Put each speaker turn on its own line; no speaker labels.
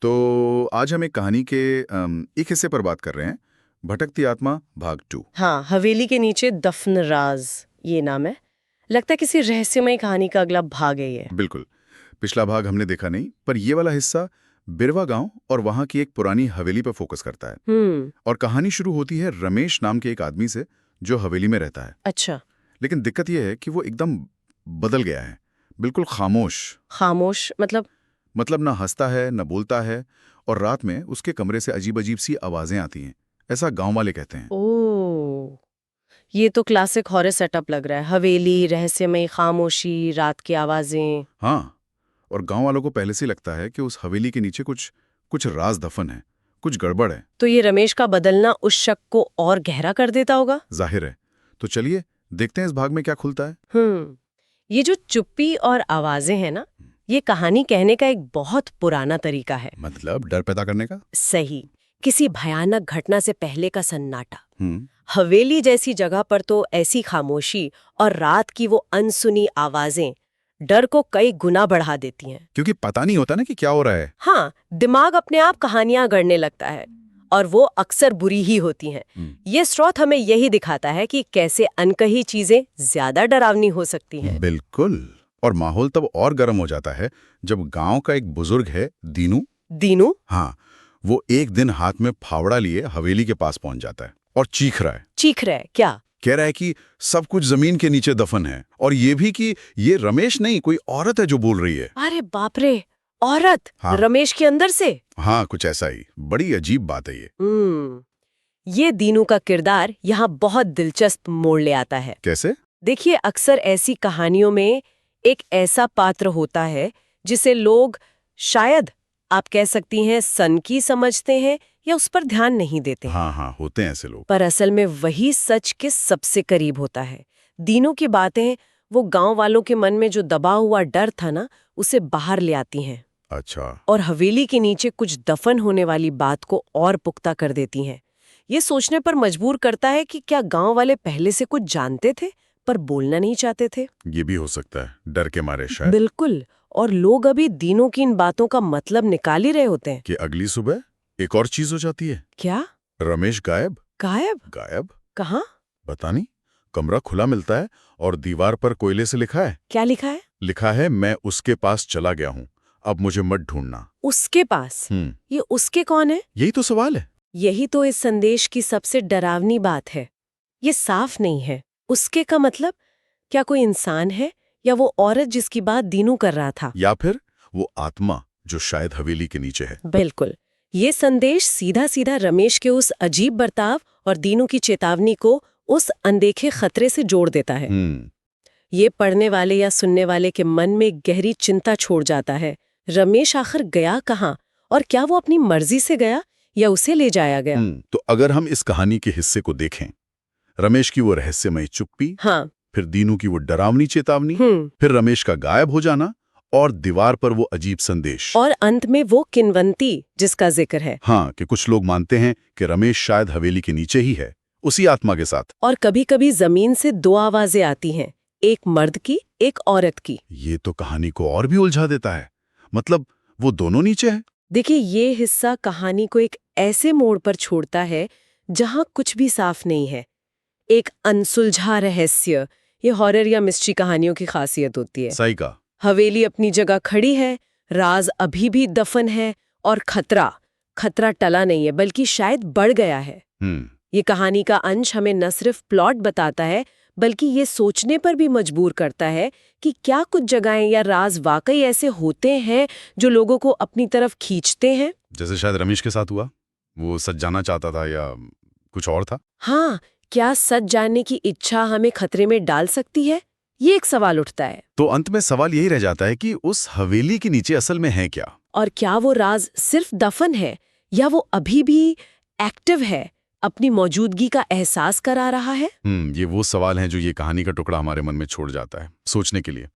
तो आज हम एक कहानी के एक हिस्से पर बात कर रहे हैं, भटकती आत्मा भाग 2।
हाँ, हवेली के नीचे दफन राज ये नाम है। लगता है किसी रहस्यमय कहानी का अगला भाग है ये।
बिल्कुल। पिछला भाग हमने देखा नहीं, पर ये वाला हिस्सा बिरवा गांव और वहां की एक पुरानी हवेली पर फोकस करता है। और कहानी शुरू होती है रमेश नाम के एक आदमी से जो हवेली में रहता है।
अच्छा।
लेकिन दिक्कत यह है कि वो एकदम बदल गया है, बिल्कुल खामोश।
खामोश
मतलब ना हंसता है, न बोलता है, और रात में उसके कमरे से अजीब अजीब सी आवाजें आती हैं, ऐसा गांव वाले कहते हैं।
ओह, ये तो क्लासिक हॉरर सेटअप लग रहा है। हवेली, रहस्यमय, खामोशी, रात की आवाजें।
हाँ, और गांव वालों को पहले से लगता है कि उस हवेली के नीचे कुछ कुछ राज दफन है, कुछ गड़बड़ है।
तो ये रमेश का बदलना उस शक को और गहरा कर देता होगा।
जाहिर है। तो चलिए देखते हैं इस भाग में क्या खुलता है।
ये जो चुप्पी और आवाजें हैं ना, ये कहानी कहने का एक बहुत पुराना तरीका है।
मतलब डर पैदा करने का।
सही। किसी भयानक घटना से पहले का सन्नाटा।
हम्म
हवेली जैसी जगह पर तो ऐसी खामोशी और रात की वो अनसुनी आवाजें डर को कई गुना बढ़ा देती हैं।
क्योंकि पता नहीं होता ना कि क्या हो रहा है।
हाँ, दिमाग अपने आप कहानियां गढ़ने लगता है और वो अक्सर बुरी ही होती हैं। ये स्रोत हमें यही दिखाता है कि कैसे अनकही चीजें ज्यादा डरावनी हो सकती हैं।
बिल्कुल। और माहौल तब और गर्म हो जाता है जब गांव का एक बुजुर्ग है, दीनू।
दीनू?
हाँ, वो एक दिन हाथ में फावड़ा लिए हवेली के पास पहुंच जाता है और चीख रहा है।
चीख रहा है क्या?
कह रहा है कि सब कुछ जमीन के नीचे दफन है, और ये भी कि ये रमेश नहीं, कोई औरत है जो बोल रही है।
अरे बाप रे, औरत?
हाँ।
रमेश के अंदर से?
हाँ, कुछ ऐसा ही। बड़ी अजीब बात है ये।
ये दीनू का किरदार यहाँ बहुत दिलचस्प मोड़ ले आता है।
कैसे?
देखिए, अक्सर ऐसी कहानियों में एक ऐसा पात्र होता है जिसे लोग शायद आप कह सकती हैं सनकी समझते हैं या उस पर ध्यान नहीं देते।
हाँ, होते हैं ऐसे लोग।
पर असल में वही सच के सबसे करीब होता है। दीनू की बातें वो गांव वालों के मन में जो दबा हुआ डर था ना, उसे बाहर ले आती हैं।
अच्छा।
और हवेली के नीचे कुछ दफन होने वाली बात को और पुख्ता कर देती हैं। ये सोचने पर मजबूर करता है कि क्या गांव वाले पहले से कुछ जानते थे पर बोलना नहीं चाहते थे।
ये भी हो सकता है, डर के मारे शायद।
बिल्कुल। और लोग अभी दीनों की इन बातों का मतलब निकाल ही रहे होते हैं।
कि अगली सुबह एक और चीज हो जाती है।
क्या?
रमेश गायब।
गायब?
गायब?
कहाँ?
पता नहीं। कमरा खुला मिलता है और दीवार पर कोयले से लिखा है।
क्या लिखा है?
लिखा है, मैं उसके पास चला गया हूँ, अब मुझे मत ढूंढना।
उसके पास? ये उसके कौन है?
यही तो सवाल है।
यही तो इस संदेश की सबसे डरावनी बात है। ये साफ नहीं है। उसके का मतलब क्या कोई इंसान है या वो औरत जिसकी बात दीनू कर रहा था?
या फिर वो आत्मा जो शायद हवेली के नीचे है।
बिल्कुल। ये संदेश सीधा सीधा रमेश के उस अजीब बर्ताव और दीनू की चेतावनी को उस अनदेखे खतरे से जोड़ देता है। ये पढ़ने वाले या सुनने वाले के मन में गहरी चिंता छोड़ जाता है। रमेश आखिर गया कहाँ, और क्या वो अपनी मर्जी से गया या उसे ले जाया गया?
तो अगर हम इस कहानी के हिस्से को देखें, रमेश की वो रहस्यमय चुप्पी,
हाँ,
फिर दीनू की वो डरावनी चेतावनी, फिर रमेश का गायब हो जाना, और दीवार पर वो अजीब संदेश,
और अंत में वो किंवदंती जिसका जिक्र है।
हाँ, कि कुछ लोग मानते हैं कि रमेश शायद हवेली के नीचे ही है, उसी आत्मा के साथ।
और कभी-कभी जमीन से दो आवाजें आती हैं, एक मर्द की, एक औरत की।
ये तो कहानी को और भी उलझा देता है। मतलब वो दोनों नीचे है।
देखिए, ये हिस्सा कहानी को एक ऐसे मोड़ पर छोड़ता है जहां कुछ भी साफ नहीं है। एक अनसुलझा रहस्य। ये हॉरर या मिस्ट्री कहानियों की खासियत होती है।
सही कहा।
हवेली अपनी जगह खड़ी है, राज अभी भी दफन है, और खतरा टला नहीं है बल्कि शायद बढ़ गया है। ये कहानी का अंश हमें न सिर्फ प्लॉट बताता है बल्कि ये सोचने पर भी मजबूर करता है कि क्या कुछ जगहें या राज वाकई ऐसे होते हैं जो लोगों को अपनी तरफ खींचते हैं।
जैसे शायद रमेश के साथ हुआ, वो सच जानना चाहता था या कुछ और था।
हाँ, क्या सच जानने की इच्छा हमें खतरे में डाल सकती है? ये एक सवाल उठता है।
तो अंत में सवाल यही रह जाता है कि उस हवेली के नीचे असल में है क्या,
और क्या वो राज सिर्फ दफन है या वो अभी भी एक्टिव है, अपनी मौजूदगी का एहसास करा रहा है।
ये वो सवाल हैं जो ये कहानी का टुकड़ा हमारे मन में छोड़ जाता है सोचने के लिए।